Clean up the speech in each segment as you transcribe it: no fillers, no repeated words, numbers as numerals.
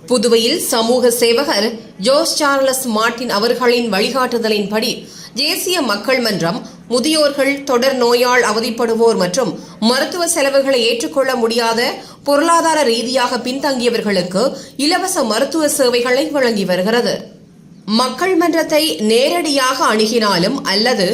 புதுவையில் சமூக சேவகர் ஜோஸ் சார்லஸ் மார்ட்டின் அவர்களின் வழிகாட்டுதலின்படி தேசிய மக்கள் மன்றம் முதியோர்கள், தொடர் நோயால் அவதிப்படுவோர் மற்றும் மருத்துவ செலவுகளை ஏற்றுக்கொள்ள முடியாத பொருளாதார ரீதியாக பின்தங்கியவர்களுக்கு இலவச மருத்துவ சேவைகளை வழங்கி வருகிறது. மக்கள் மன்றத்தை நேரடியாக அணுகினாலும் அல்லது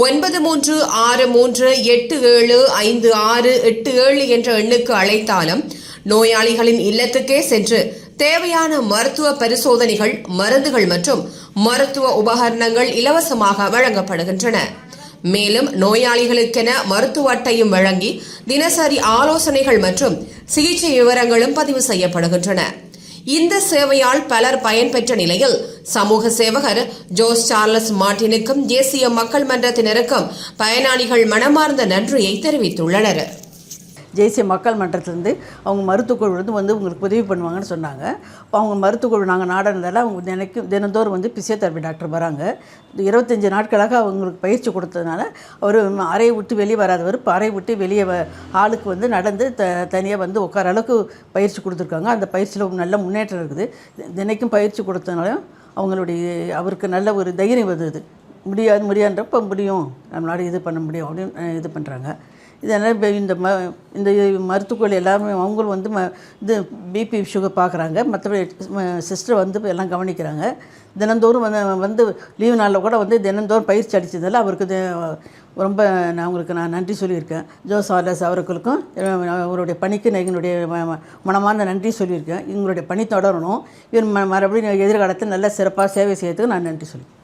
9363875687 என்ற எண்ணுக்கு அழைத்தாலும் நோயாளிகளின் இல்லத்துக்கே சென்று தேவையான மருத்துவ பரிசோதனைகள், மருந்துகள் மற்றும் மருத்துவ உபகரணங்கள் இலவசமாக வழங்கப்படுகின்றன. மேலும் நோயாளிகளுக்கென மருத்துவ அட்டையும் வழங்கி தினசரி ஆலோசனைகள் மற்றும் சிகிச்சை விவரங்களும் பதிவு செய்யப்படுகின்றன. இந்த சேவையால் பலர் பயன்பெற்ற நிலையில் சமூக சேவகர் ஜோஸ் சார்லஸ் மார்ட்டினுக்கும் தேசிய மக்கள் மன்றத்தினருக்கும் பயனாளிகள் மனமார்ந்த நன்றியை தெரிவித்துள்ளனர். தேசிய மக்கள் மன்றத்திலேருந்து அவங்க மருத்துவக்குழு வந்து உங்களுக்கு உதவி பண்ணுவாங்கன்னு சொன்னாங்க. அவங்க மருத்துவக்குழு நாங்கள் நாடினதால் அவங்க தினந்தோறும் பிசியோதெரபி டாக்டர் வராங்க. 25 நாட்களாக அவங்களுக்கு பயிற்சி கொடுத்ததுனால அவர் அறையை விட்டு வெளியே வராதவர் இப்போ அறையை விட்டு வெளியே ஆளுக்கு நடந்து தனியாக உட்கார அளவுக்கு பயிற்சி கொடுத்துருக்காங்க. அந்த பயிற்சியில் நல்ல முன்னேற்றம் இருக்குது. தினைக்கும் பயிற்சி கொடுத்ததுனாலும் அவருக்கு நல்ல ஒரு தைரியம் வந்தது. முடியாதுன்றப்போ முடியும், நம்மளால இது பண்ண முடியும் அப்படின்னு இது பண்ணுறாங்க. இதனால் இந்த மருத்துவர்கள் எல்லாருமே அவங்களும் இது பிபி சுகர் பார்க்குறாங்க. மற்றபடி சிஸ்டர் எல்லாம் கவனிக்கிறாங்க. தினந்தோறும் லீவு நாளில் கூட தினந்தோறும் பயிற்சி அளித்ததால் அவருக்கு ரொம்ப நான் நன்றி சொல்லியிருக்கேன். ஜோஸ் சார்லஸ் அவர்களுக்கும் அவருடைய பணிக்கு நான் எங்களுடைய மனமார்ந்த நன்றி சொல்லியிருக்கேன். எங்களுடைய பணி தொடரணும். இவர் மறுபடியும் எதிர்காலத்தில் நல்ல சிறப்பாக சேவை செய்யறதுக்கு நான் நன்றி சொல்லியிருக்கேன்.